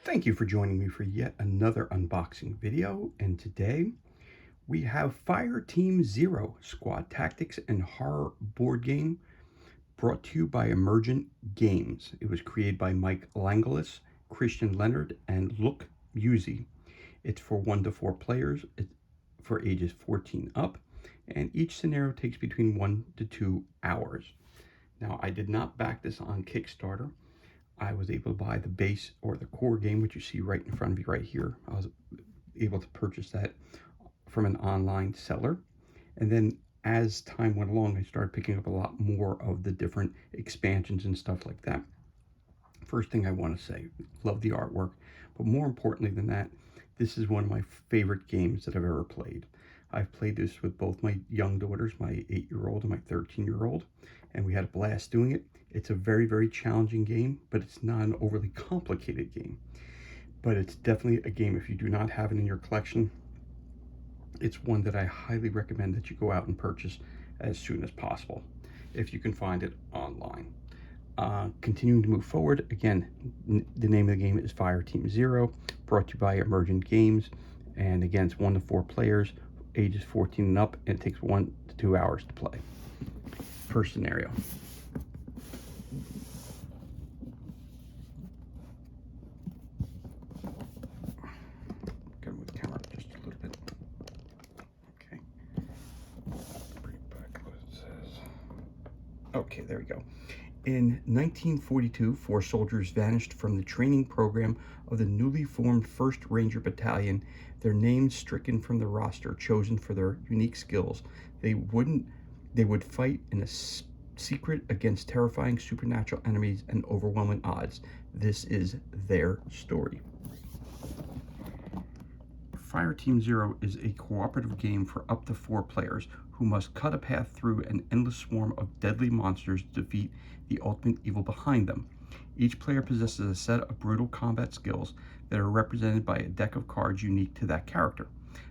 Thank you for joining me for yet another unboxing video, and today we have Fireteam Zero Squad Tactics and Horror board game brought to you by Emergent Games. It was created by Mike Langelis, Christian Leonard, and Look Musey. It's for 1 to 4 players. It's for ages 14 up, and each scenario takes between 1 to 2 hours. Now, I did not back this on Kickstarter. I was able to buy the base or the core game, which you see right in front of you right here. I was able to purchase that from an online seller. And then as time went along, I started picking up a lot more of the different expansions and stuff like that. First thing I want to say, love the artwork, but more importantly than that, this is one of my favorite games that I've ever played. I've played this with both my young daughters, my 8-year-old and my 13-year-old, and we had a blast doing it. It's a very, very challenging game, but it's not an overly complicated game. But it's definitely a game, if you do not have it in your collection, it's one that I highly recommend that you go out and purchase as soon as possible, if you can find it online. Continuing to move forward, again, the name of the game is Fireteam Zero, brought to you by Emergent Games, and again, it's 1 to 4 players, ages 14 and up, and it takes 1 to 2 hours to play. First scenario. Gotta move the camera just a little bit. Okay. Bring back what it says. Okay, there we go. In 1942, 4 soldiers vanished from the training program of the newly formed 1st Ranger Battalion, their names stricken from the roster chosen for their unique skills. They would fight in a secret against terrifying supernatural enemies and overwhelming odds. This is their story. Fireteam Zero is a cooperative game for up to 4 players who must cut a path through an endless swarm of deadly monsters to defeat the ultimate evil behind them. Each player possesses a set of brutal combat skills that are represented by a deck of cards unique to that character.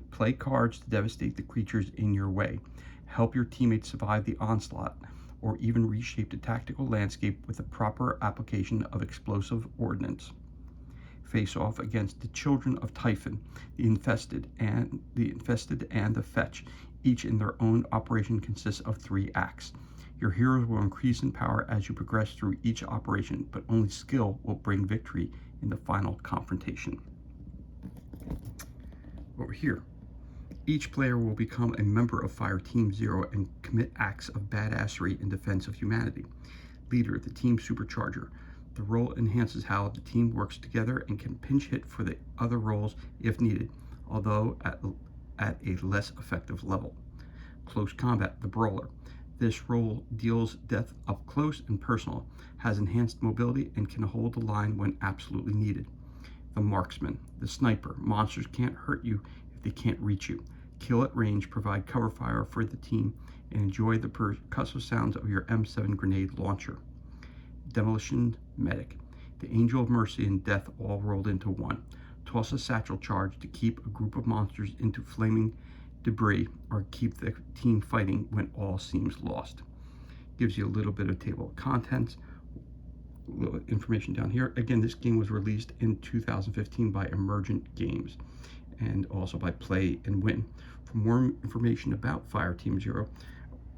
Play cards to devastate the creatures in your way, help your teammates survive the onslaught, or even reshape the tactical landscape with the proper application of explosive ordnance. Face off against the Children of Typhon, the Infested, and the Fetch. Each in their own operation consists of 3 acts. Your heroes will increase in power as you progress through each operation, but only skill will bring victory in the final confrontation. Over here, each player will become a member of Fireteam Zero and commit acts of badassery in defense of humanity. Leader, the team supercharger. The role enhances how the team works together and can pinch hit for the other roles if needed, although at a less effective level. Close combat, the brawler. This role deals death up close and personal, has enhanced mobility, and can hold the line when absolutely needed. The marksman, the sniper. Monsters can't hurt you if they can't reach you. Kill at range, provide cover fire for the team, and enjoy the percussive sounds of your M7 grenade launcher. Demolition medic, the angel of mercy and death all rolled into one. Toss a satchel charge to keep a group of monsters into flaming debris or keep the team fighting when all seems lost. Gives you a little bit of table of contents, a little information down here. Again, this game was released in 2015 by Emergent Games and also by Play and Win. For more information about Fireteam Zero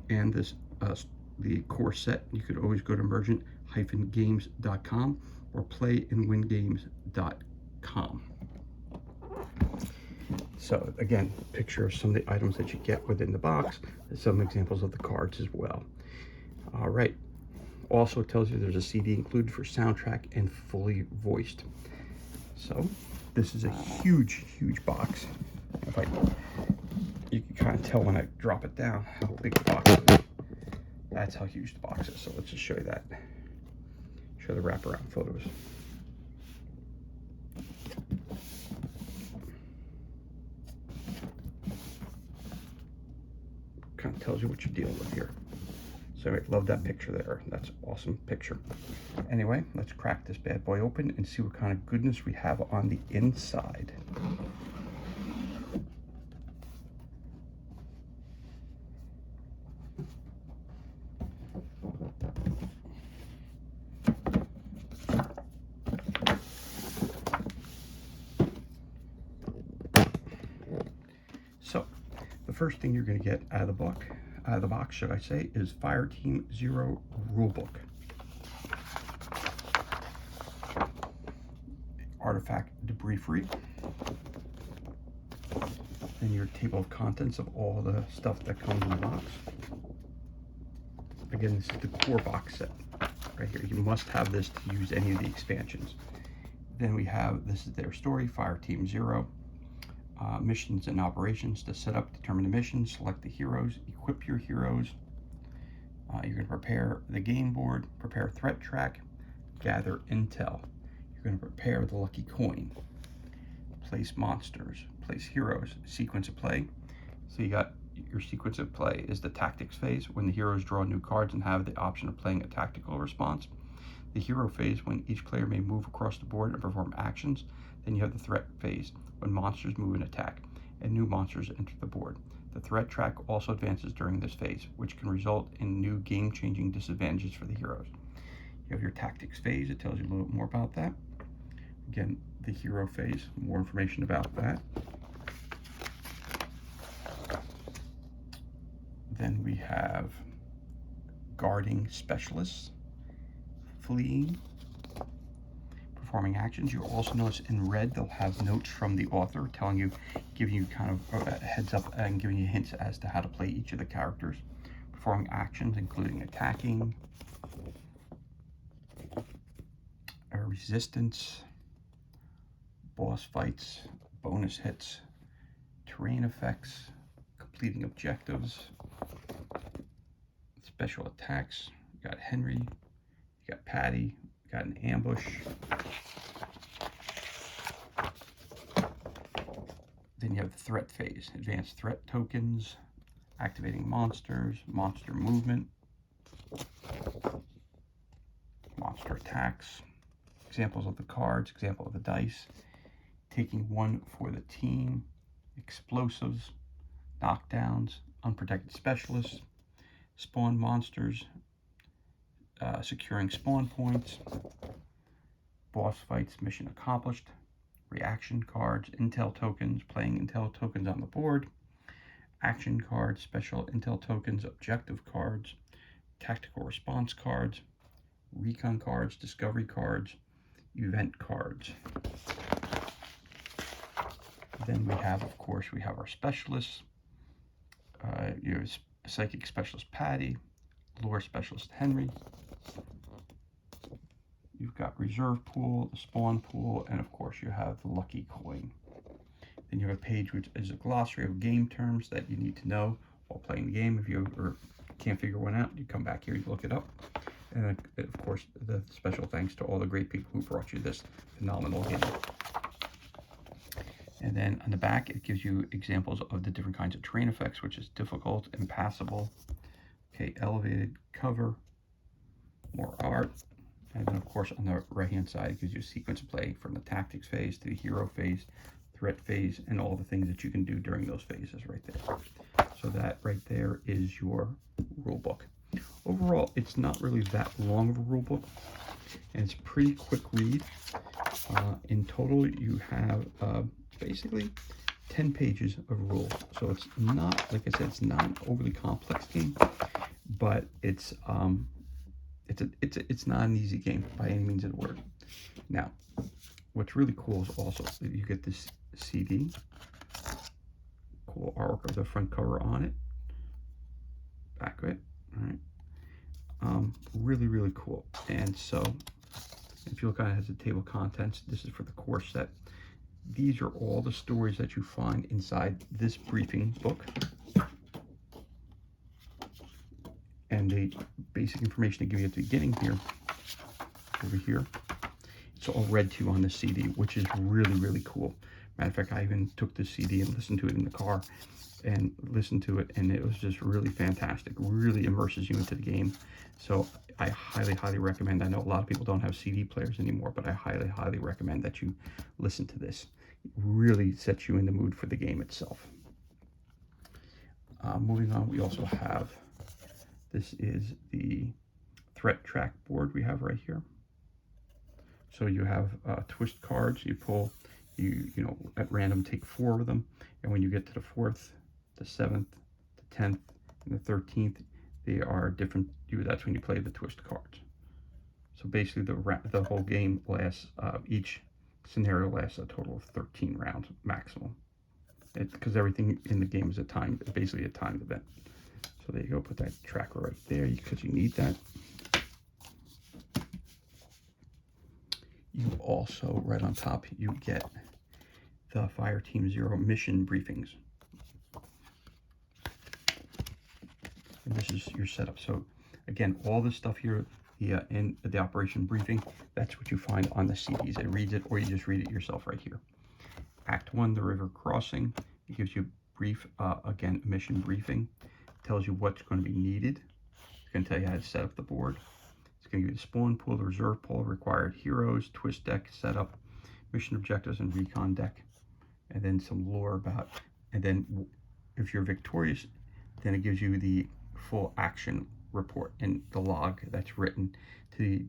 and this the core set, you could always go to emergent-games.com or playandwingames.com. So again, picture of some of the items that you get within the box, and some examples of the cards as well. All right. Also tells you there's a CD included for soundtrack and fully voiced. So this is a huge, huge box. You can kind of tell when I drop it down how big the box is. That's how huge the box is. So let's just show you that. Show the wraparound photos. Kind of tells you what you're dealing with here. So I love that picture there. That's an awesome picture. Anyway, let's crack this bad boy open and see what kind of goodness we have on the inside. first thing you're going to get out of the box, should I say, is Fireteam Zero Rulebook. Artifact debris free. Then your table of contents of all the stuff that comes in the box. Again, this is the core box set right here. You must have this to use any of the expansions. Then we have, this is their story, Fireteam Zero. Missions and operations to set up, determine the mission, select the heroes, equip your heroes. You're going to prepare the game board, prepare threat track, gather intel. You're going to prepare the lucky coin, place monsters, place heroes, sequence of play. So you got your sequence of play is the tactics phase, when the heroes draw new cards and have the option of playing a tactical response. The hero phase, when each player may move across the board and perform actions. Then you have the threat phase, when monsters move and attack, and new monsters enter the board. The threat track also advances during this phase, which can result in new game-changing disadvantages for the heroes. You have your tactics phase, it tells you a little bit more about that. Again, the hero phase, more information about that. Then we have guarding specialists, fleeing, performing actions. You'll also notice in red they'll have notes from the author telling you, giving you kind of a heads up and giving you hints as to how to play each of the characters. Performing actions including attacking, resistance, boss fights, bonus hits, terrain effects, completing objectives, special attacks. You got Henry, you got Patty, you got an ambush. Then you have the threat phase, advanced threat tokens, activating monsters, monster movement, monster attacks, examples of the cards, example of the dice, taking one for the team, explosives, knockdowns, unprotected specialists, spawn monsters, securing spawn points, boss fights, mission accomplished, reaction cards, intel tokens, playing intel tokens on the board, action cards, special intel tokens, objective cards, tactical response cards, recon cards, discovery cards, event cards. Then we have, of course, we have our specialists. Your psychic specialist Patty, lore specialist Henry. You've got reserve pool, the spawn pool, and of course you have the lucky coin. Then you have a page which is a glossary of game terms that you need to know while playing the game. If you ever can't figure one out, you come back here, you look it up. And of course, the special thanks to all the great people who brought you this phenomenal game. And then on the back, it gives you examples of the different kinds of terrain effects, which is difficult, impassable, okay, elevated, cover, more art. And then of course on the right hand side, it gives you a sequence of play from the tactics phase to the hero phase, threat phase, and all the things that you can do during those phases right there. So that right there is your rule book. Overall, it's not really that long of a rule book, and it's a pretty quick read. In total, you have basically 10 pages of rules. So it's not, like I said, it's not an overly complex game, but it's not an easy game by any means of the word. Now, what's really cool is also that you get this CD, cool artwork of the front cover on it, back of it, all right. Really, really cool. And so, if you look at it, it has a table of contents. This is for the core set. These are all the stories that you find inside this briefing book. And the basic information they give you at the beginning here, over here, it's all read to you on the CD, which is really, really cool. Matter of fact, I even took the CD and listened to it in the car and listened to it, and it was just really fantastic. Really immerses you into the game. So I highly, highly recommend. I know a lot of people don't have CD players anymore, but I highly, highly recommend that you listen to this. It really sets you in the mood for the game itself. Moving on, we also have, this is the threat track board we have right here. So you have twist cards. You pull, you know, at random take 4 of them, and when you get to the 4th the 7th, the 10th, and the 13th. They are different. That's when you play the twist cards. So basically, the whole game lasts. Each scenario lasts a total of 13 rounds maximum. Because everything in the game is basically a timed event. So there you go. Put that tracker right there because you need that. You also, right on top, you get the Fireteam Zero mission briefings. And this is your setup. So again, all this stuff here in the operation briefing, that's what you find on the CDs. It reads it, or you just read it yourself right here. Act 1, the river crossing. It gives you brief, again, mission briefing. It tells you what's going to be needed. It's going to tell you how to set up the board. It's going to give you the spawn pool, the reserve pool, required heroes, twist deck setup, mission objectives, and recon deck. And then some lore about, and then if you're victorious, then it gives you the full action report and the log that's written to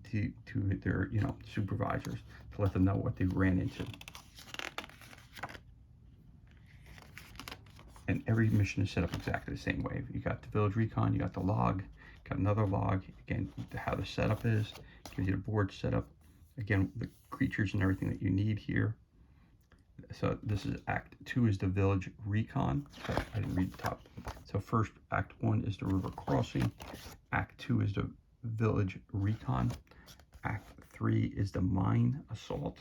their supervisors to let them know what they ran into. And every mission is set up exactly the same way. You got the village recon, you got the log, got another log, again, how the setup is, gives you the board setup, again, the creatures and everything that you need here. So this is Act 2 is the village recon. So I didn't read the top. So first, Act 1 is the river crossing. Act 2 is the village recon. Act 3 is the mine assault.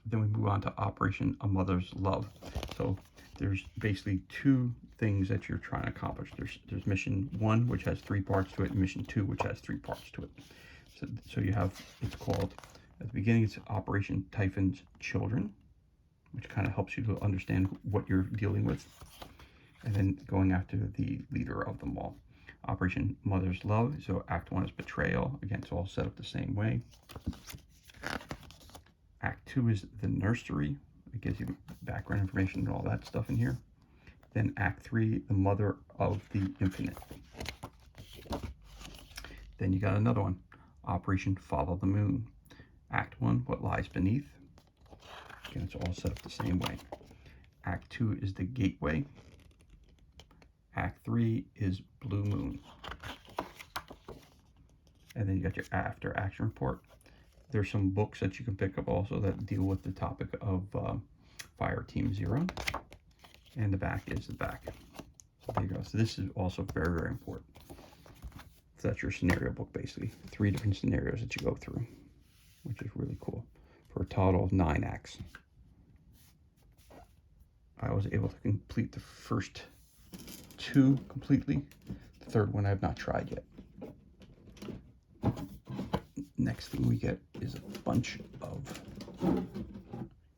Then we move on to Operation A Mother's Love. So there's basically two things that you're trying to accomplish. There's mission 1, which has 3 parts to it, and mission 2, which has 3 parts to it. So you have, it's called, at the beginning, it's Operation Typhon's Children, which kind of helps you to understand what you're dealing with. And then going after the leader of them all. Operation Mother's Love, so Act 1 is Betrayal. Again, it's all set up the same way. Act 2 is the Nursery. It gives you background information and all that stuff in here. Then Act 3, the Mother of the Infinite. Then you got another one, Operation Follow the Moon. Act 1, What Lies Beneath. Again, it's all set up the same way. Act 2 is the Gateway. Act 3 is Blue Moon. And then you got your after action report. There's some books that you can pick up also that deal with the topic of Fireteam Zero. And the back is the back. So there you go. So this is also very, very important. So that's your scenario book, basically. 3 different scenarios that you go through, which is really cool, for a total of 9 acts. I was able to complete the first 2 completely. The third one I have not tried yet. Next thing we get is a bunch of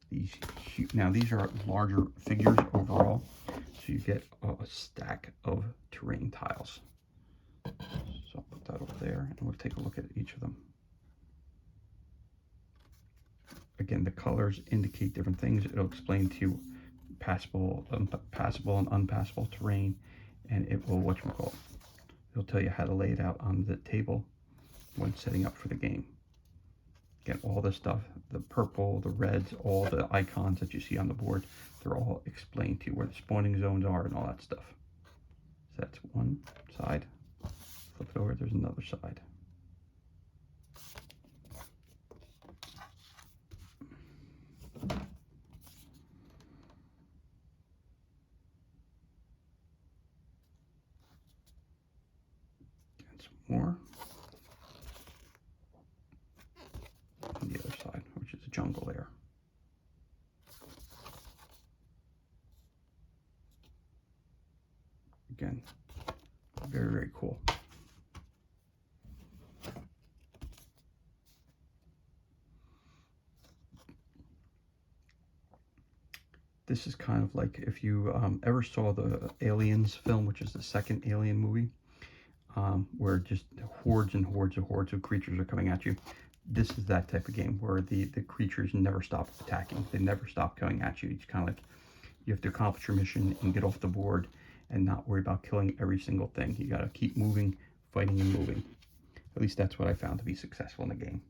these. Now these are larger figures overall, so you get a stack of terrain tiles. So I'll put that over there, and we'll take a look at each of them. Again, the colors indicate different things. It'll explain to you passable and unpassable terrain, and it will it'll tell you how to lay it out on the table when setting up for the game. Again, all this stuff, the purple, the reds, all the icons that you see on the board, they're all explained to you where the spawning zones are and all that stuff. So that's one side. Flip it over, there's another side. And some more. On the other side, which is a jungle area. Again, very, very cool. This is kind of like if you ever saw the Aliens film, which is the second Alien movie, where just hordes and hordes of creatures are coming at you. This is that type of game where the creatures never stop attacking. They never stop coming at you. It's kind of like you have to accomplish your mission and get off the board and not worry about killing every single thing. You got to keep moving, fighting and moving. At least that's what I found to be successful in the game.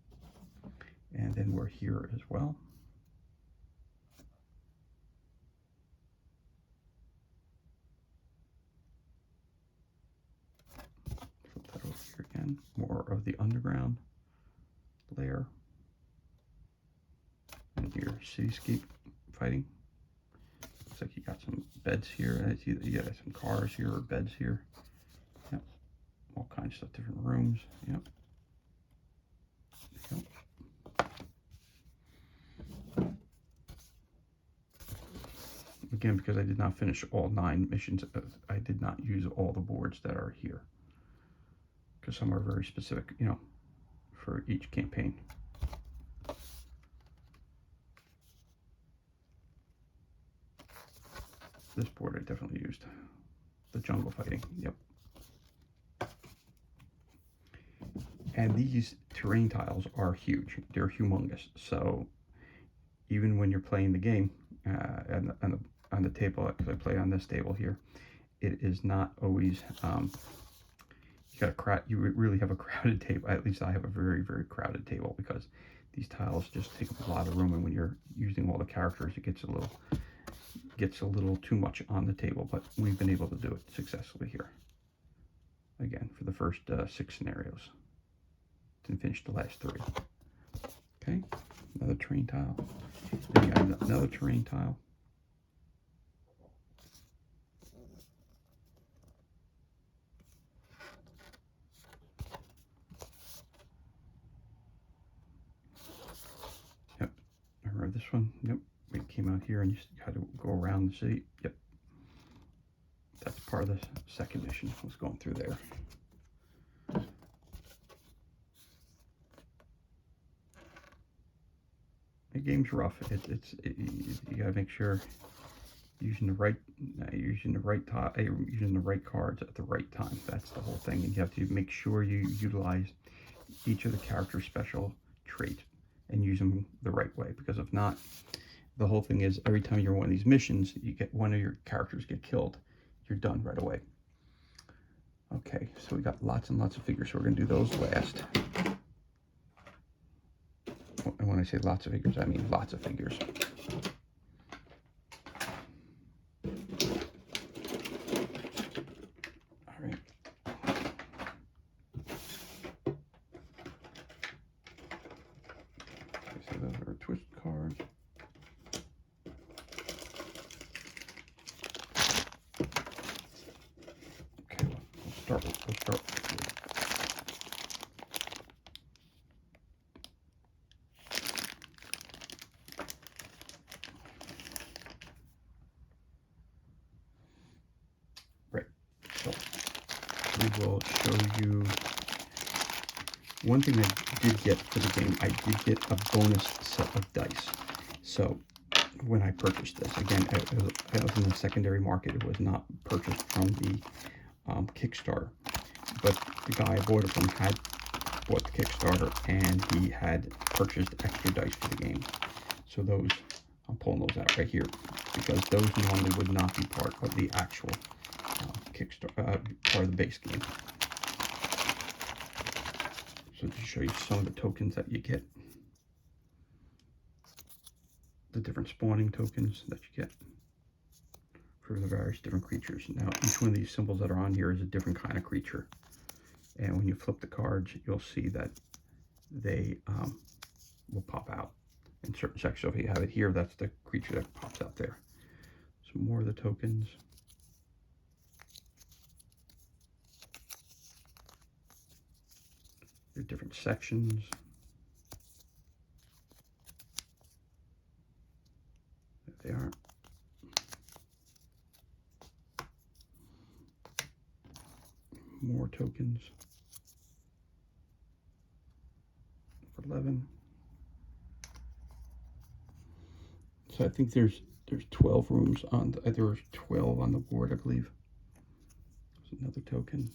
And then we're here as well. Again, more of the underground layer. And your cityscape fighting. Looks like you got some beds here. I see that you got some cars here or beds here. Yep. All kinds of stuff, different rooms. Yep. Yep. Again, because I did not finish all 9 missions, I did not use all the boards that are here. Because some are very specific, you know, for each campaign. This board I definitely used. The jungle fighting, yep. And these terrain tiles are huge. They're humongous. So even when you're playing the game on the table, because I play on this table here, it is not always you really have a crowded table. At least I have a very, very crowded table because these tiles just take up a lot of room, and when you're using all the characters, it gets a little too much on the table. But we've been able to do it successfully here. Again, for the first 6 scenarios. Didn't finish the last 3. Okay, another terrain tile. Then you got another terrain tile. Yep, I remember this one. Yep, we came out here and you had to go around the city. Yep, that's part of the second mission. I was going through there. The game's rough. You gotta make sure using the right cards at the right time. That's the whole thing, and you have to make sure you utilize each of the character's special traits and use them the right way. Because if not, the whole thing is every time you're on one of these missions, you get one of your characters get killed, you're done right away. Okay, so we got lots and lots of figures, so we're gonna do those last. And when I say lots of figures, I mean lots of figures. All right. Okay, so those are twist cards. Okay, we'll start with we will show you one thing I did get for the game. I did get a bonus set of dice. So when I purchased this, again, it was in the secondary market. It was not purchased from the Kickstarter, but the guy I bought it from had bought the Kickstarter, and he had purchased extra dice for the game. So those, I'm pulling those out right here because those normally would not be part of the actual Kickstarter, part of the base game. So to show you some of the tokens that you get, the different spawning tokens that you get for the various different creatures. Now each one of these symbols that are on here is a different kind of creature, and when you flip the cards, you'll see that they will pop out in certain sections. So if you have it here, that's the creature that pops out there. Some more of the tokens. There's different sections. There they are. More tokens. For 11. So I think there's 12 rooms on there was 12 on the board, I believe. There's another token.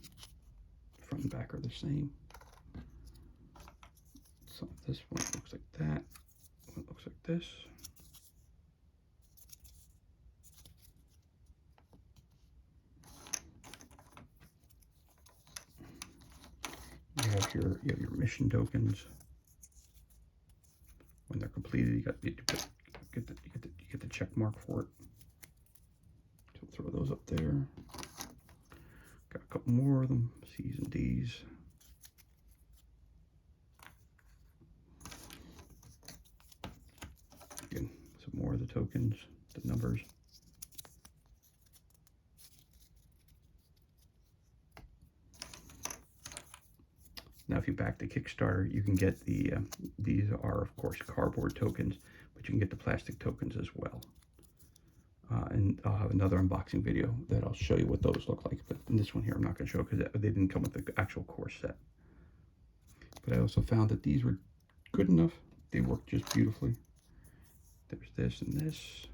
Front and back are the same. So this one looks like that. One looks like this. You have your mission tokens. When they're completed, you get the check mark for it. So throw those up there. Got a couple more of them, C's and D's. if you back the Kickstarter, you can get the, these are of course cardboard tokens, but you can get the plastic tokens as well. And I'll have another unboxing video that I'll show you what those look like. But in this one here, I'm not going to show because they didn't come with the actual core set. But I also found that these were good enough. They work just beautifully. There's this and this.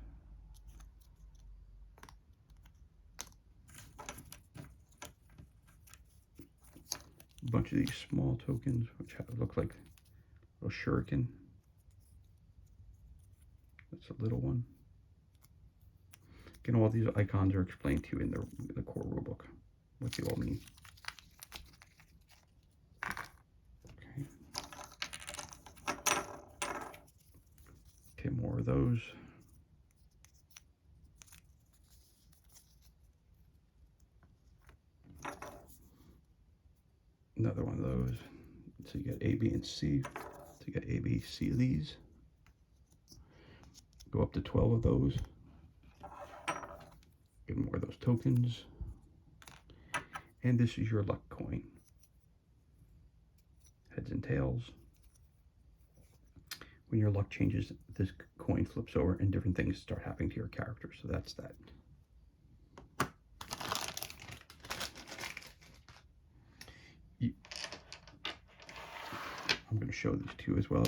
A bunch of these small tokens, which look like a little shuriken. That's a little one. Again, all these icons are explained to you in the core rulebook, what they all mean. Okay, more of those. Another one of those. So you get A, B, and C. So you got A, B, C of these. Go up to 12 of those. Get more of those tokens. And this is your luck coin. Heads and tails. When your luck changes, this coin flips over and different things start happening to your character. So that's that. I'm going to show these to you as well.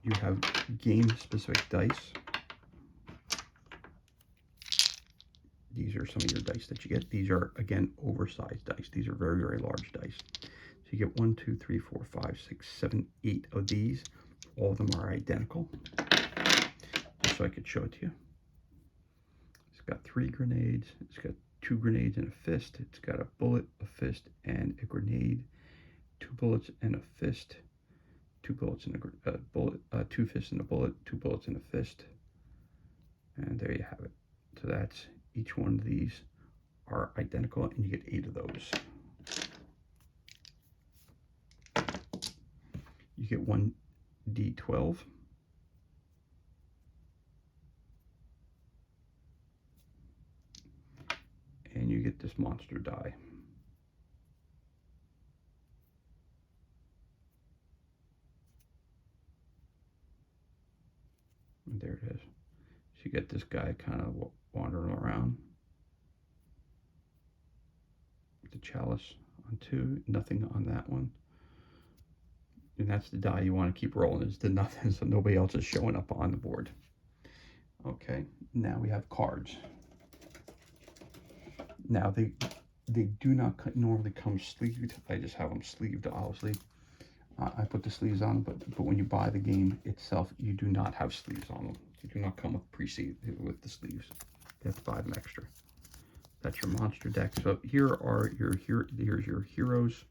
You have game-specific dice. These are some of your dice that you get. These are, again, oversized dice. These are very, very large dice. So you get 1, 2, 3, 4, 5, 6, 7, 8 of these. All of them are identical. Just so I could show it to you. It's got 3 grenades. It's got 2 grenades and a fist. It's got a bullet, a fist, and a grenade. 2 bullets and a fist. 2 bullets and a bullet. 2 fists and a bullet. 2 bullets and a fist. And there you have it. So that's each one of these are identical, and you get 8 of those. You get 1 D12. And you get this monster die. And there it is. So you get this guy kind of wandering around. The chalice on 2, nothing on that one. And that's the die you want to keep rolling, is the nothing, so nobody else is showing up on the board. Okay, now we have cards. Now they do not normally come sleeved. I just have them sleeved, obviously. I put the sleeves on, but when you buy the game itself, you do not have sleeves on them. You do not come with pre-sealed with the sleeves. You have to buy them extra. That's your monster deck. So here are here's your heroes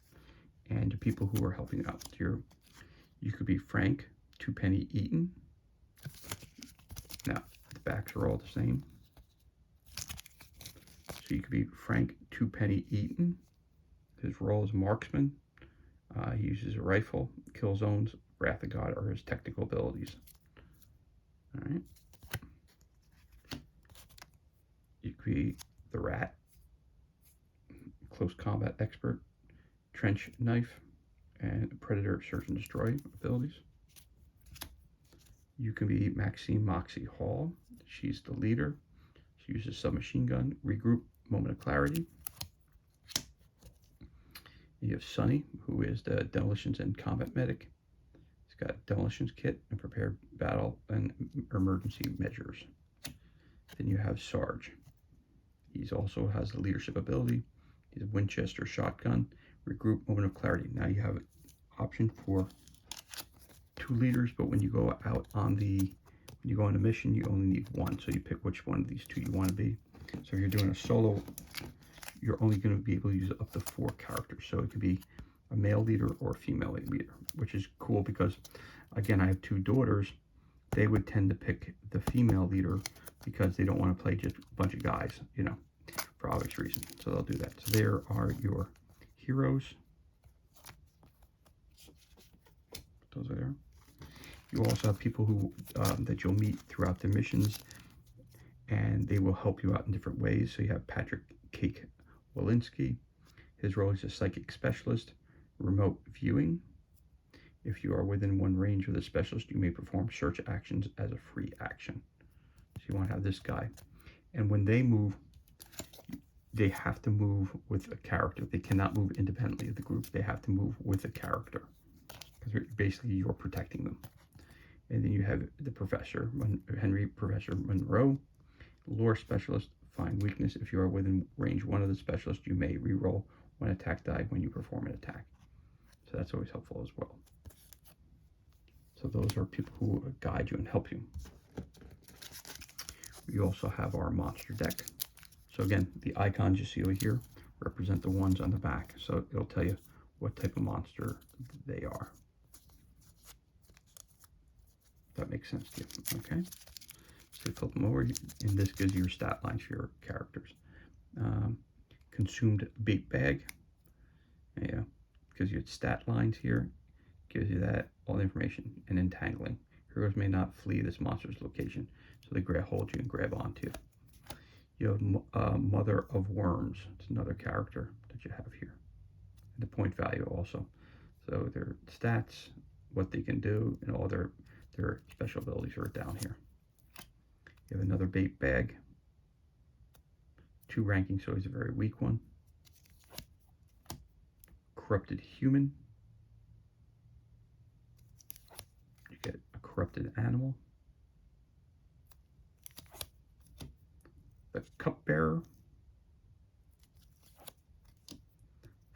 and your people who are helping out. You could be Frank, 2 Penny Eaton. Now the backs are all the same. So you could be Frank, 2 Penny Eaton. His role is marksman. He uses a rifle. Kill zones, Wrath of God are his technical abilities. All right. You could be the Rat, close combat expert, trench knife, and predator search and destroy abilities. You can be Maxine Moxie Hall. She's the leader. She uses submachine gun, regroup, moment of clarity. You have Sonny, who is the demolitions and combat medic. He's got demolitions kit and prepared battle and emergency measures. Then you have Sarge. He also has the leadership ability. He's a Winchester shotgun, regroup, moment of clarity. Now you have an option for 2 leaders, but when you go out on when you go on a mission, you only need 1. So you pick which one of these 2 you want to be. So if you're doing a solo, you're only going to be able to use up to 4 characters. So it could be a male leader or a female leader, which is cool because, again, I have 2 daughters. They would tend to pick the female leader because they don't want to play just a bunch of guys, you know, for obvious reasons. So they'll do that. So there are your heroes. Those are there. You also have people who that you'll meet throughout the missions, and they will help you out in different ways. So you have Patrick Cake Walensky. His role is a psychic specialist, remote viewing. If you are within one range of the specialist, you may perform search actions as a free action. So you want to have this guy. And when they move, they have to move with a character. They cannot move independently of the group. They have to move with a character, because basically you're protecting them. And then you have the Professor Monroe, lore specialist. Find weakness. If you are within range one of the specialists, you may reroll one attack die when you perform an attack. So that's always helpful as well. So those are people who guide you and help you. We also have our monster deck. So again, the icons you see over here represent the ones on the back. So it'll tell you what type of monster they are. That makes sense to you, okay? So flip them over, and this gives you your stat lines for your characters. Consumed bait bag, yeah, gives you stat lines here, gives you that, all the information. And entangling. Heroes may not flee this monster's location, so they hold you and grab onto you. You have Mother of Worms. It's another character that you have here. And the point value also. So their stats, what they can do, and all their special abilities are down here. You have another bait bag. 2 ranking, so he's a very weak one. Corrupted human. You get a corrupted animal. The cupbearer.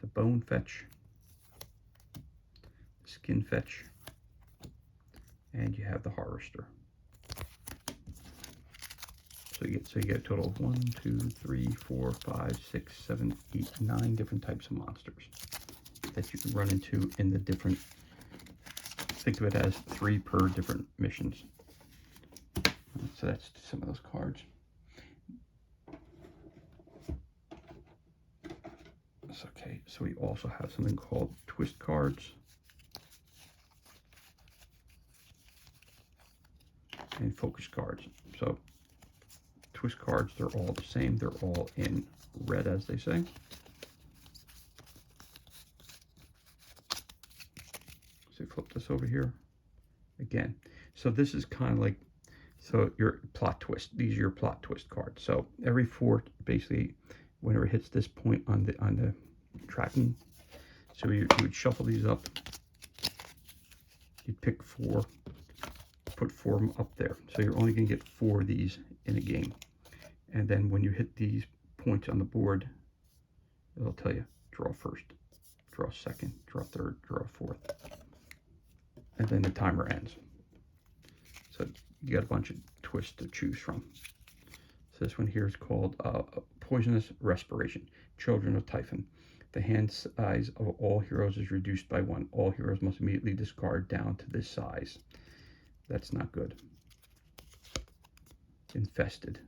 The bone fetch. The skin fetch. And you have the harvester. So you get a total of 1, 2, 3, 4, 5, 6, 7, 8, 9 different types of monsters that you can run into in the different, think of it as 3 per different missions. So that's some of those cards. That's okay. So we also have something called twist cards. And focus cards. So twist cards, they're all the same. They're all in red, as they say. So flip this over here again. So this is kind of like, so your plot twist. These are your plot twist cards. So every 4, basically, whenever it hits this point on the tracking, so you would shuffle these up. You'd pick 4. Put 4 up there. So you're only going to get 4 of these in a game. And then when you hit these points on the board, it'll tell you draw first, draw second, draw third, draw fourth. And then the timer ends. So you got a bunch of twists to choose from. So this one here is called Poisonous Respiration. Children of Typhon. The hand size of all heroes is reduced by 1. All heroes must immediately discard down to this size. That's not good. Infested.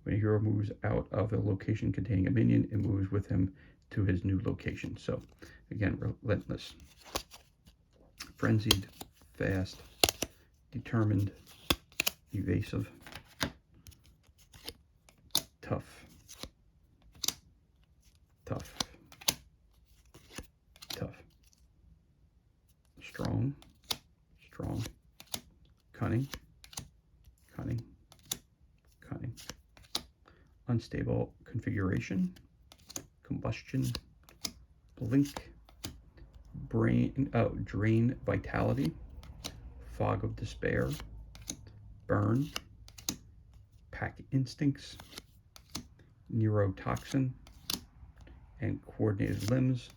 When a hero moves out of a location containing a minion, it moves with him to his new location. So, again, relentless. Frenzied. Fast. Determined. Evasive. Tough. Tough. Tough. Strong. Strong. Cunning, cunning, cunning. Unstable configuration, combustion, blink, drain vitality, fog of despair, burn, pack instincts, neurotoxin, and coordinated limbs,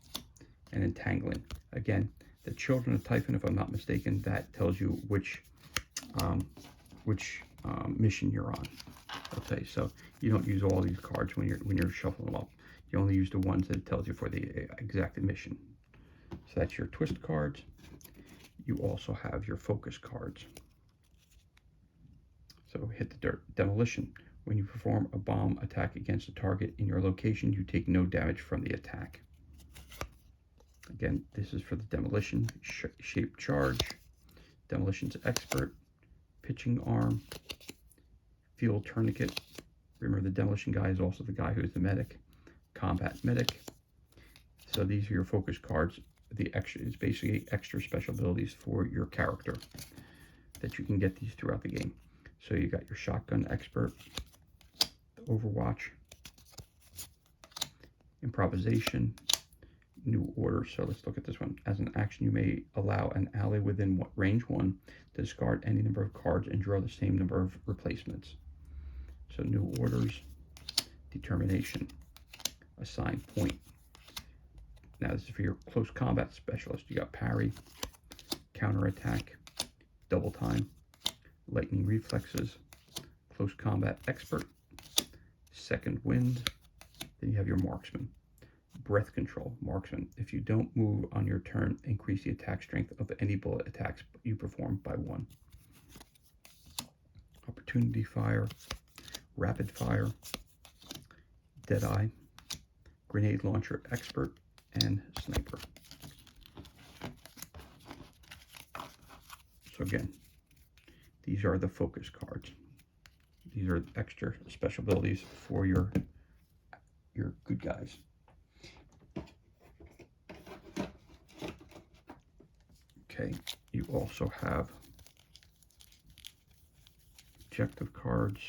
and entangling. Again, the Children of Typhon, if I'm not mistaken, that tells you which mission you're on. Okay, so you don't use all these cards when you're shuffling them up. You only use the ones that it tells you for the exact mission. So that's your twist cards. You also have your focus cards. So hit the dirt. Demolition. When you perform a bomb attack against a target in your location, you take no damage from the attack. Again, this is for the demolition. Shape charge. Demolition's expert. Pitching arm. Field tourniquet. Remember, the demolition guy is also the guy who's the medic. Combat medic. So these are your focus cards the extra, it's basically extra special abilities for your character that you can get these throughout the game. So you got your shotgun expert, the Overwatch, improvisation, new order. So let's look at this one. As an action, you may allow an ally within range 1 to discard any number of cards and draw the same number of replacements. So new orders, determination, assign point. Now this is for your close combat specialist. You got parry, counterattack, double time, lightning reflexes, close combat expert, second wind. Then you have your marksman. Breath control, marksman. If you don't move on your turn, increase the attack strength of any bullet attacks you perform by 1. Opportunity fire, rapid fire, deadeye, grenade launcher expert, and sniper. So again, these are the focus cards. These are extra special abilities for your good guys. Okay, you also have objective cards,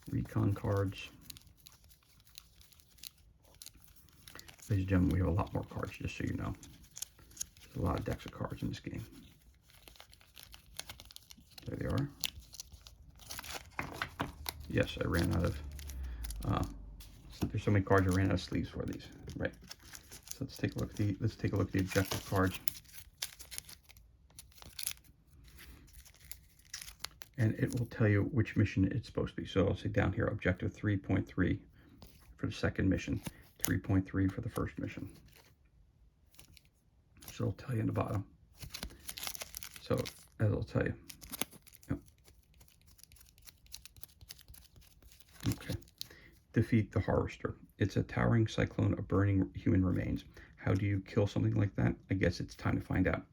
recon cards. Ladies and gentlemen, we have a lot more cards, just so you know. There's a lot of decks of cards in this game. There they are. Yes, I ran out of, there's so many cards I ran out of sleeves for these, right? So let's take a look at the objective cards. And it will tell you which mission it's supposed to be. So I'll say down here, objective 3.3 for the second mission, 3.3 for the first mission. So it'll tell you in the bottom. So as it'll tell you. Yep. Okay. Defeat the Harvester. It's a towering cyclone of burning human remains. How do you kill something like that? I guess it's time to find out.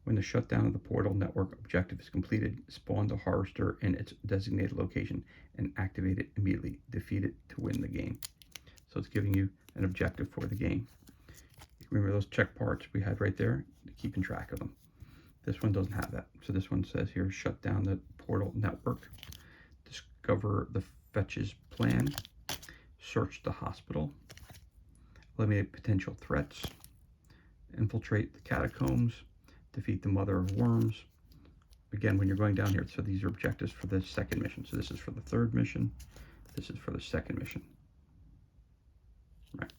When the shutdown of the portal network objective is completed, spawn the Harvester in its designated location and activate it immediately. Defeat it to win the game. So it's giving you an objective for the game. Remember those check parts we had right there? Keeping track of them. This one doesn't have that. So this one says here, shut down the portal network, discover the fetches plan, search the hospital, eliminate potential threats, infiltrate the catacombs, defeat the mother of worms. Again, when you're going down here, so these are objectives for the second mission. So this is for the third mission. This is for the second mission. Right.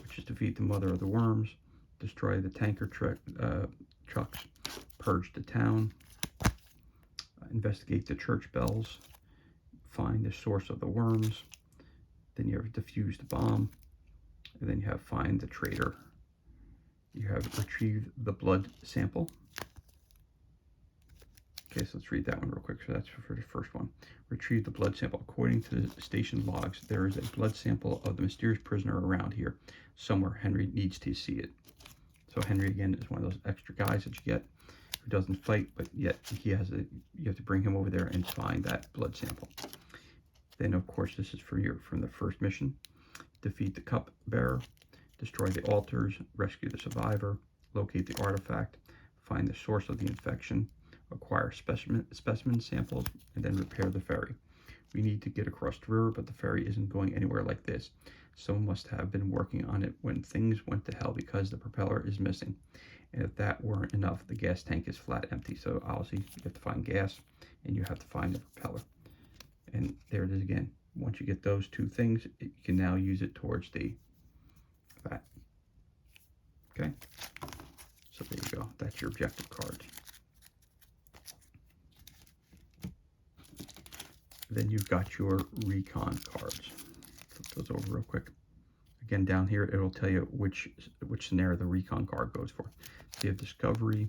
Which is defeat the mother of the worms, destroy the tanker trucks, purge the town, investigate the church bells, find the source of the worms. Then you have defuse the bomb, and then you have find the traitor. You have retrieve the blood sample. Okay, so let's read that one real quick. So that's for the first one. Retrieve the blood sample. According to the station logs, there is a blood sample of the mysterious prisoner around here somewhere. Henry needs to see it. So Henry, again, is one of those extra guys that you get who doesn't fight, but yet he has you have to bring him over there and find that blood sample. Then, of course, this is from the first mission. Defeat the cup bearer, destroy the altars, rescue the survivor, locate the artifact, find the source of the infection, acquire specimen samples, and then repair the ferry. We need to get across the river, but the ferry isn't going anywhere like this. Someone must have been working on it when things went to hell because the propeller is missing. And if that weren't enough, the gas tank is flat empty. So obviously you have to find gas and you have to find the propeller. And there it is again. Once you get those two things, you can now use it towards the that. Okay, so there you go. That's your objective cards. Then you've got your recon cards. Flip those over real quick. Again, down here, it'll tell you which scenario the recon card goes for. So you have discovery.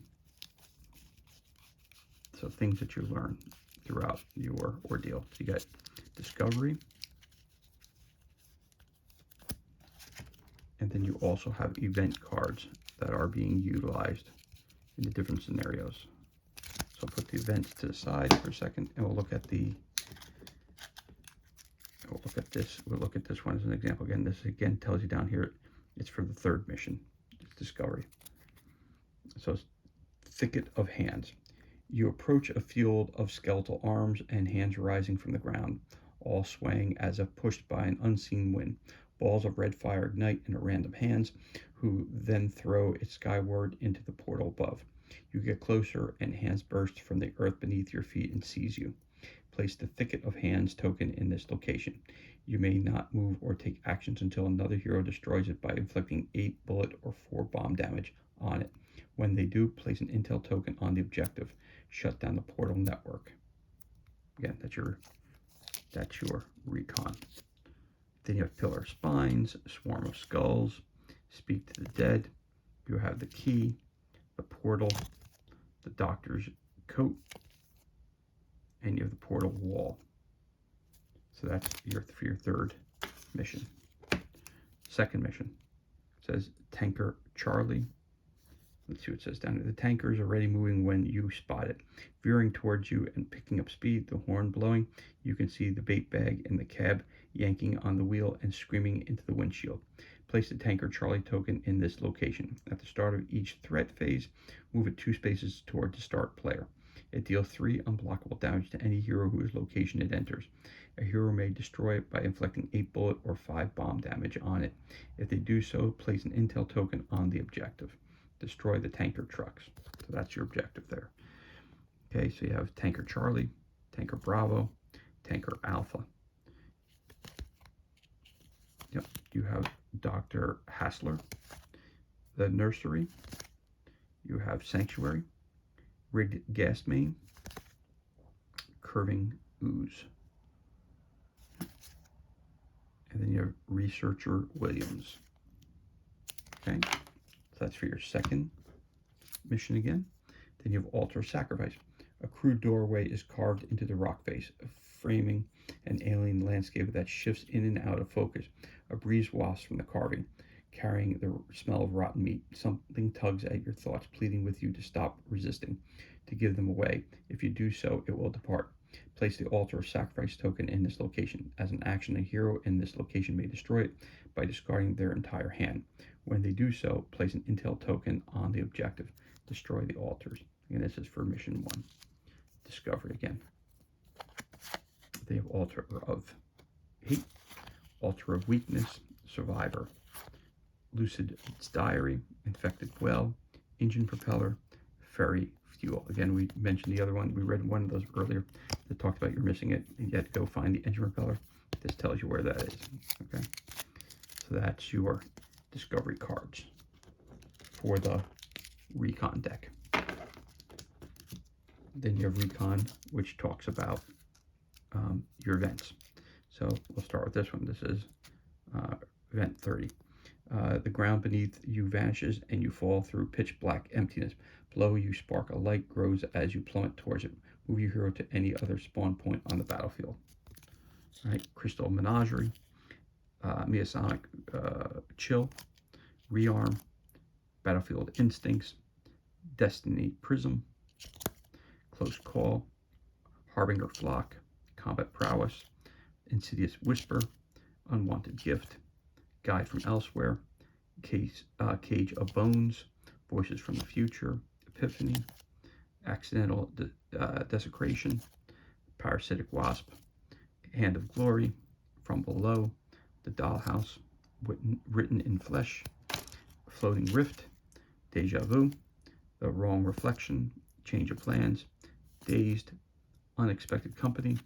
So things that you learn throughout your ordeal. So you got discovery. And then you also have event cards that are being utilized in the different scenarios. So I'll put the events to the side for a second, and we'll look at this. We'll look at this one as an example. Again, this again tells you down here It's for the third mission. It's Discovery. So it's Thicket of Hands. You approach a field of skeletal arms and hands rising from the ground, all swaying as if pushed by an unseen wind. Balls of red fire ignite in random hands, who then throw it skyward into the portal above. You get closer, and hands burst from the earth beneath your feet and seize you. Place the Thicket of Hands token in this location. You may not move or take actions until another hero destroys it by inflicting 8 bullet or 4 bomb damage on it. When they do, place an intel token on the objective. Shut down the portal network. Again, that's your recon. Then you have Pillar of Spines, Swarm of Skulls, Speak to the Dead. You have the Key, the Portal, the Doctor's Coat, and you have the Portal Wall. So that's for your third mission. Second mission says Tanker Charlie. Let's see what it says down here. The tanker is already moving when you spot it. Veering towards you and picking up speed, the horn blowing, you can see the bait bag in the cab yanking on the wheel and screaming into the windshield. Place the Tanker Charlie token in this location. At the start of each threat phase, move it 2 spaces toward the start player. It deals 3 unblockable damage to any hero whose location it enters. A hero may destroy it by inflicting 8 bullet or 5 bomb damage on it. If they do so, place an intel token on the objective. Destroy the tanker trucks. So that's your objective there. Okay, so you have Tanker Charlie, Tanker Bravo, Tanker Alpha. Yep, you have Dr. Hassler, the Nursery. You have Sanctuary, Rigged Gas Main, Curving Ooze. And then you have Researcher Williams. Okay, so that's for your second mission again. Then you have Altar Sacrifice. A crude doorway is carved into the rock face, framing an alien landscape that shifts in and out of focus. A breeze wafts from the carving, carrying the smell of rotten meat. Something tugs at your thoughts, pleading with you to stop resisting, to give them away. If you do so, it will depart. Place the Altar Sacrifice token in this location. As an action, a hero in this location may destroy it by discarding their entire hand. When they do so, place an intel token on the objective. Destroy the altars. And this is for mission 1. Discovery again. They have Altar of Hate, Altar of Weakness, Survivor, Lucid Diary, Infected Well, Engine Propeller, Ferry Fuel. Again, we mentioned the other one. We read one of those earlier that talked about you're missing it, and yet go find the engine propeller. This tells you where that is. Okay, so that's your discovery cards for the recon deck. Then you have recon, which talks about your events. So we'll start with this one. This is event 30. The ground beneath you vanishes and you fall through pitch black emptiness. Below you spark a light grows as you plummet towards it. Move your hero to any other spawn point on the battlefield. All right, Crystal Menagerie, Miasonic Chill, Rearm, Battlefield Instincts, Destiny Prism, Close Call, Harbinger Flock, Combat Prowess, Insidious Whisper, Unwanted Gift, Guide from Elsewhere, Cage of Bones, Voices from the Future, Epiphany, Accidental Desecration, Parasitic Wasp, Hand of Glory, From Below, The Dollhouse, Written in Flesh, Floating Rift, Deja Vu, The Wrong Reflection, Change of Plans, Dazed, Unexpected Company,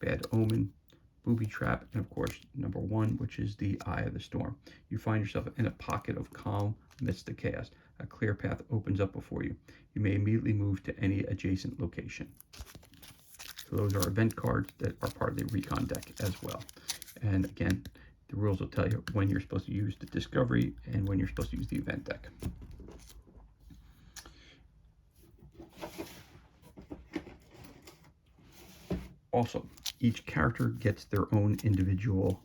Bad Omen, Booby Trap, and of course, number 1, which is the Eye of the Storm. You find yourself in a pocket of calm amidst the chaos. A clear path opens up before you. You may immediately move to any adjacent location. So those are event cards that are part of the recon deck as well. And again, the rules will tell you when you're supposed to use the discovery and when you're supposed to use the event deck. Also, each character gets their own individual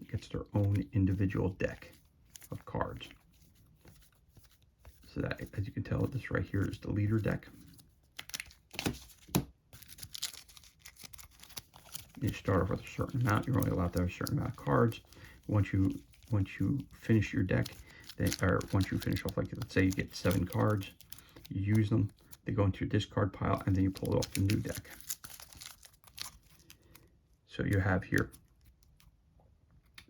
deck of cards. So that, as you can tell, this right here is the leader deck. You start off with a certain amount. You're only allowed to have a certain amount of cards. Once you finish your deck, Then, or once you finish off, like let's say you get 7 cards, you use them, they go into your discard pile, and then you pull it off the new deck. So you have here,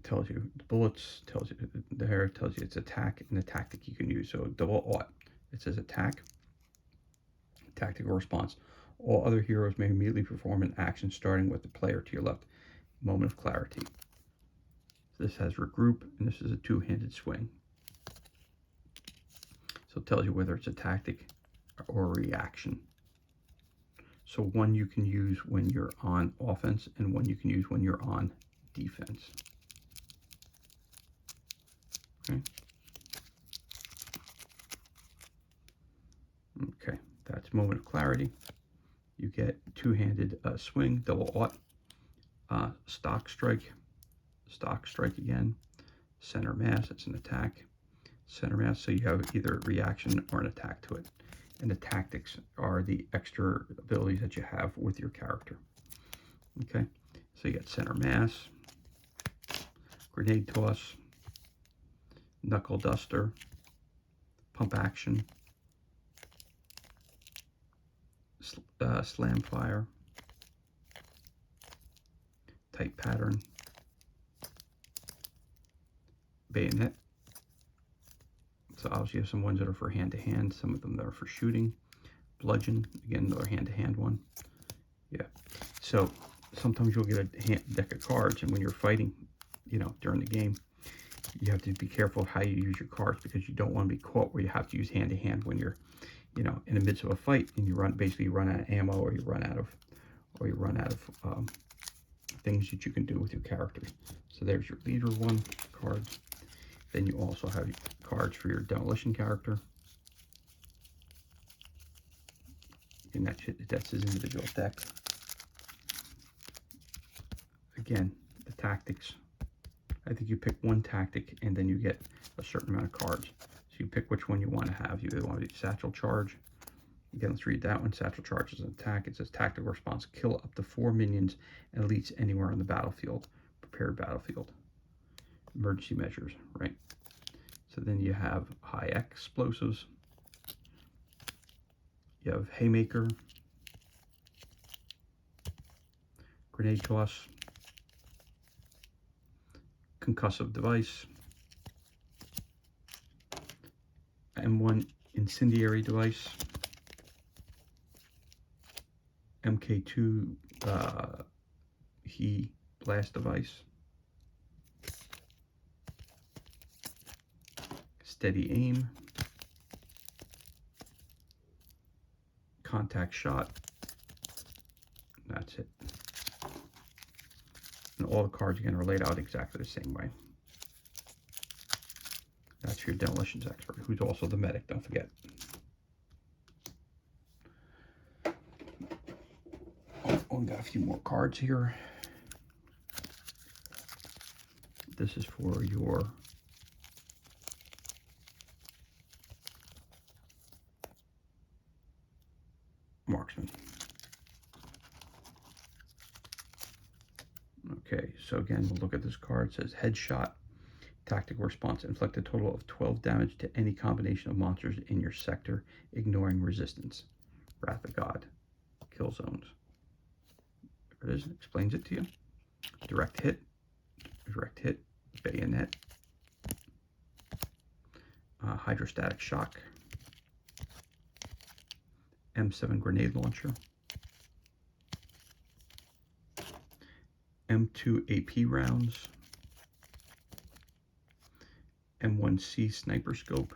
tells you the bullets, tells you there, tells you it's attack and the tactic you can use. So double aught, it says attack, tactical response. All other heroes may immediately perform an action starting with the player to your left. Moment of clarity. This has regroup, and this is a 2-handed swing. So it tells you whether it's a tactic or a reaction. So one you can use when you're on offense, and one you can use when you're on defense. Okay. Okay, that's moment of clarity. You get 2-handed swing, double aught, stock strike again, center mass, it's an attack, center mass, so you have either reaction or an attack to it. And the tactics are the extra abilities that you have with your character. Okay, so you got center mass, grenade toss, knuckle duster, pump action, slam fire, tight pattern, bayonet. So obviously you have some ones that are for hand-to-hand, some of them that are for shooting. Bludgeon, again, another hand-to-hand one. Yeah, so sometimes you'll get a deck of cards, and when you're fighting, you know, during the game, you have to be careful of how you use your cards, because you don't want to be caught where you have to use hand-to-hand when you're, you know, in the midst of a fight, and you basically run out of ammo, or you run out of things that you can do with your characters. So there's your leader one cards. Then you also have cards for your demolition character. And that's his individual deck. Again, the tactics. I think you pick one tactic, and then you get a certain amount of cards. So you pick which one you want to have. You either want to do satchel charge. Again, let's read that one. Satchel charge is an attack. It says tactical response. Kill up to 4 minions and elites anywhere on the battlefield. Prepared battlefield. Emergency measures, right? So then you have high explosives. You have haymaker, grenade toss, concussive device, M1 incendiary device, MK2 he blast device, steady aim, contact shot. That's it. And all the cards again are laid out exactly the same way. That's your demolitions expert, who's also the medic, don't forget. Oh, we got a few more cards here. This is for your marksman. Okay, so again, we'll look at this card. It says headshot, tactical response. Inflict a total of 12 damage to any combination of monsters in your sector, ignoring resistance. Wrath of God. Kill zones. There it is. It explains it to you. Direct hit, bayonet, hydrostatic shock, M7 grenade launcher, M2 AP rounds, M1C sniper scope,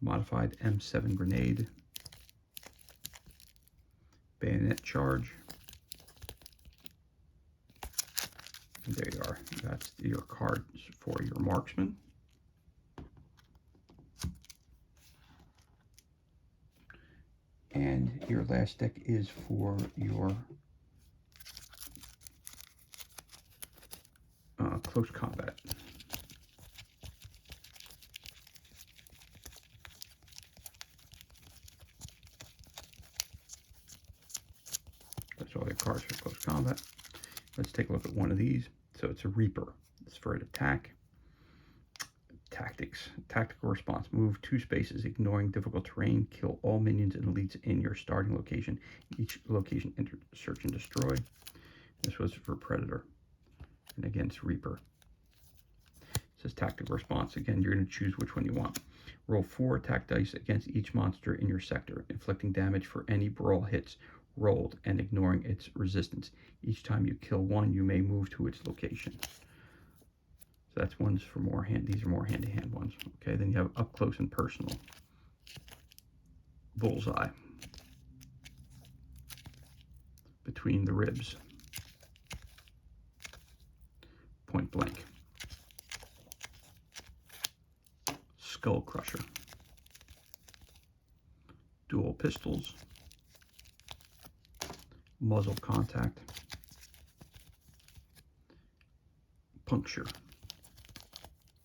modified M7 grenade, bayonet charge. And there you are. That's your cards for your marksman. And your last deck is for your close combat. That's all your cards for close combat. Let's take a look at one of these. So it's a Reaper. It's for an attack. Tactics. Tactical response. Move 2 spaces, ignoring difficult terrain. Kill all minions and elites in your starting location. Each location, enter, search, and destroy. This was for Predator. And against Reaper. It says tactical response. Again, you're going to choose which one you want. Roll 4 attack dice against each monster in your sector, inflicting damage for any brawl hits rolled and ignoring its resistance. Each time you kill one, you may move to its location. So that's ones for more hand. These are more hand-to-hand ones. Okay, then you have up close and personal. Bullseye. Between the ribs. Point blank. Skull crusher. Dual pistols. Muzzle contact. Puncture.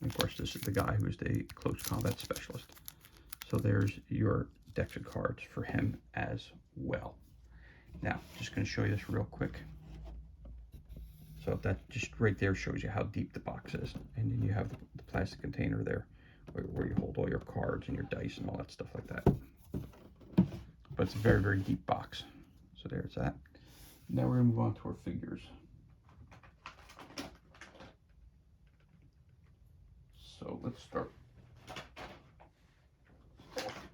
And of course, this is the guy who is the close combat specialist. So there's your deck of cards for him as well. Now, just going to show you this real quick. So that just right there shows you how deep the box is. And then you have the plastic container there where you hold all your cards and your dice and all that stuff like that. But it's a very, very deep box. So there's that. Now we're going to move on to our figures. So let's start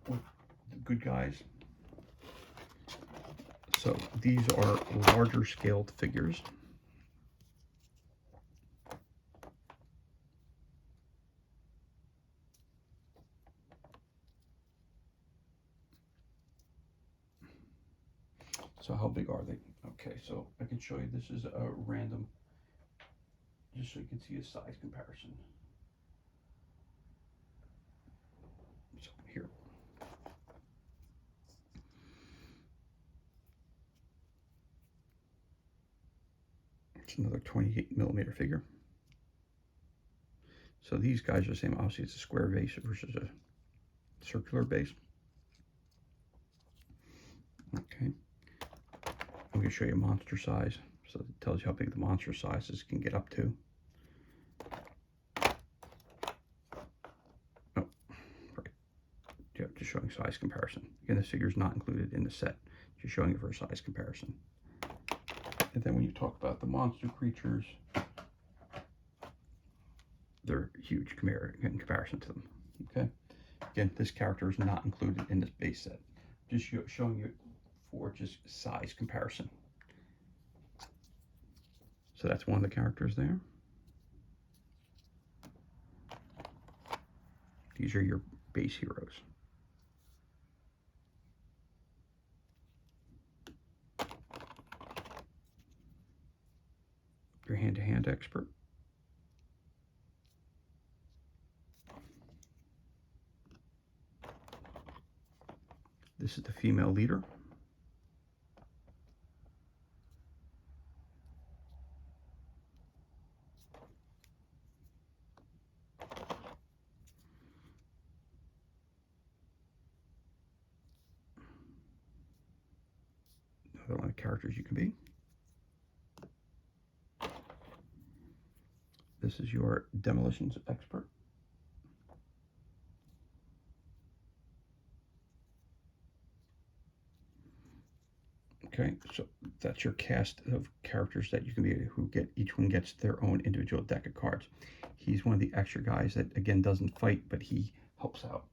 with the good guys. So these are larger scaled figures. So how big are they? Okay, so I can show you, this is a random, just so you can see a size comparison. So here. It's another 28mm figure. So these guys are the same. Obviously, it's a square base versus a circular base. Okay. I'm going to show you monster size. So it tells you how big the monster sizes can get up to. Oh, right. Yeah, just showing size comparison. Again, this figure is not included in the set. Just showing it for a size comparison. And then when you talk about the monster creatures, they're huge in comparison to them. Okay. Again, this character is not included in this base set. Just showing you for just size comparison. So that's one of the characters there. These are your base heroes. Your hand-to-hand expert. This is the female leader. Another one of the characters you can be. This is your demolitions expert. Okay, so that's your cast of characters that you can be, who get, each one gets their own individual deck of cards. He's one of the extra guys that, again, doesn't fight, but he helps out.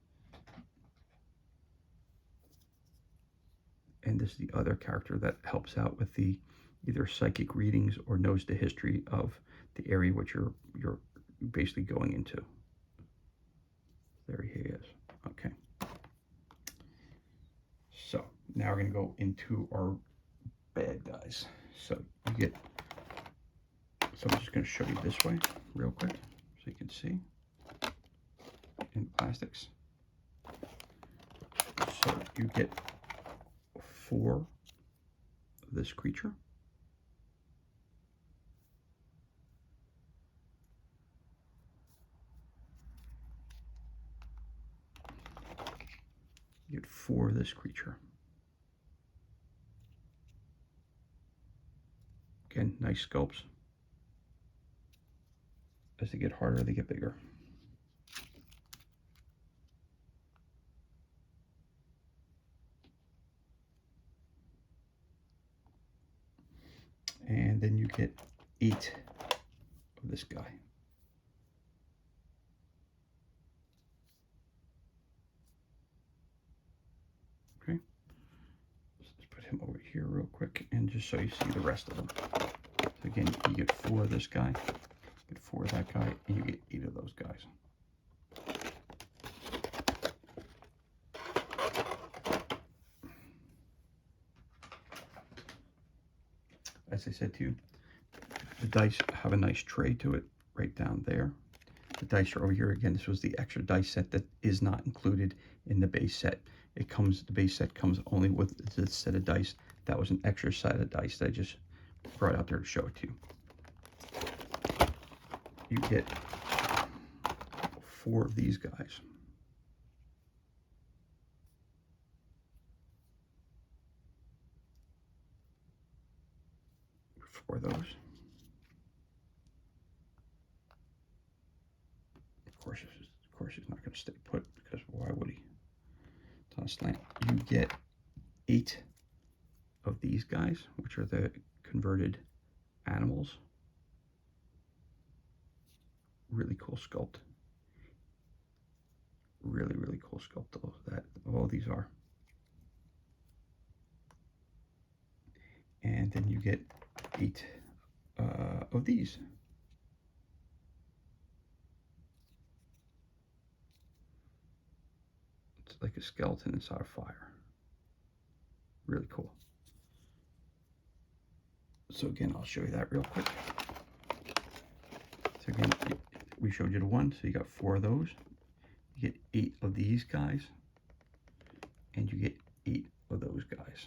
And this is the other character that helps out with the either psychic readings or knows the history of the area which you're basically going into. There he is. Okay. So now we're going to go into our bad guys. So you get, so I'm just going to show you this way real quick so you can see in plastics. So you get 4 of this creature. You get 4 of this creature. Again, nice sculpts. As they get harder, they get bigger. And then you get 8 of this guy. Okay, let's put him over here real quick, and just so you see the rest of them. So again, you get 4 of this guy, you get 4 of that guy, and you get 8 of those guys. As I said to you, the dice have a nice tray to it right down there. The dice are over here. Again, this was the extra dice set that is not included in the base set. The base set comes only with this set of dice. That was an extra set of dice that I just brought out there to show it to you. You get 4 of these guys. For those. Of course, he's not going to stay put, because why would he? It's on a slant. You get 8 of these guys, which are the converted animals. Really cool sculpt. Really, really cool sculpt. All these are. And then you get 8 of these. It's like a skeleton inside a fire. Really cool. So again, I'll show you that real quick. So again, we showed you the 1, so you got 4 of those. You get 8 of these guys, and you get 8 of those guys.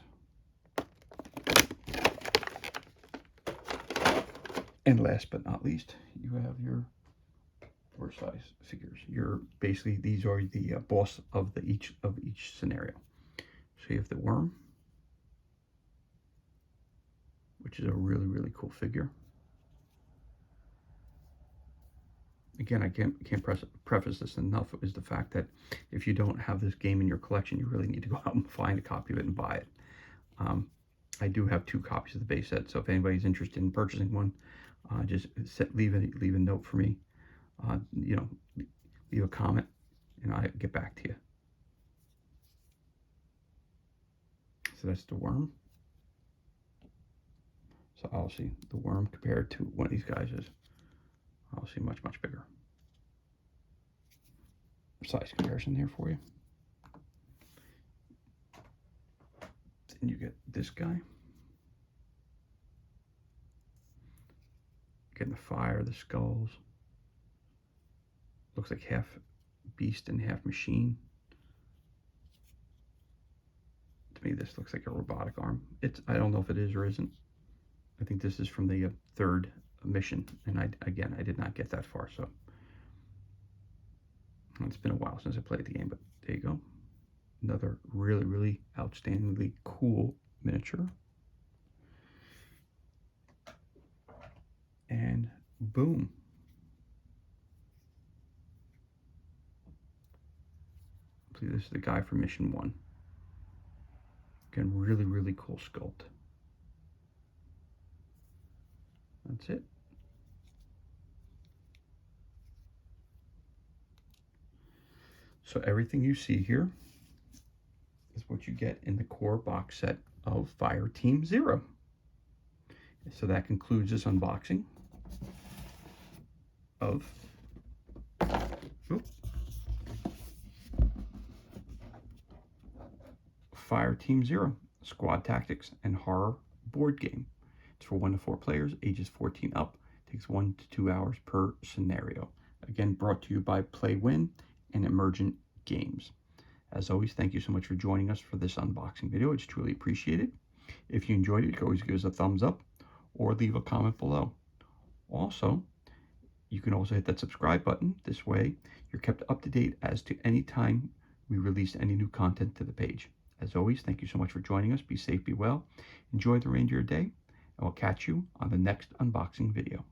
And last but not least, you have your war size figures. Basically, these are the boss of each scenario. So you have the worm, which is a really, really cool figure. Again, I can't preface this enough, is the fact that if you don't have this game in your collection, you really need to go out and find a copy of it and buy it. I do have 2 copies of the base set, so if anybody's interested in purchasing one, just leave a note for me. You know, leave a comment, and I'll get back to you. So that's the worm. So obviously the worm compared to one of these guys is obviously much, much bigger. Size comparison there for you. Then you get this guy. Getting the fire, the skulls. Looks like half beast and half machine. To me, this looks like a robotic arm. I don't know if it is or isn't. I think this is from the 3rd mission, and I did not get that far, so it's been a while since I played the game, but there you go. Another really, really outstandingly cool miniature. And boom. See, this is the guy from mission 1. Again, really, really cool sculpt. That's it. So everything you see here is what you get in the core box set of Fireteam Zero. So that concludes this unboxing of Fireteam Zero, Squad Tactics and Horror board game. It's for 1 to 4 players, ages 14 up. Takes 1 to 2 hours per scenario. Again, brought to you by Play Win and Emergent Games. As always, thank you so much for joining us for this unboxing video. It's truly appreciated. If you enjoyed it, you can always give us a thumbs up or leave a comment below. Also, you can also hit that subscribe button. This way, you're kept up to date as to any time we release any new content to the page. As always, thank you so much for joining us. Be safe, be well. Enjoy the remainder of your day, and we'll catch you on the next unboxing video.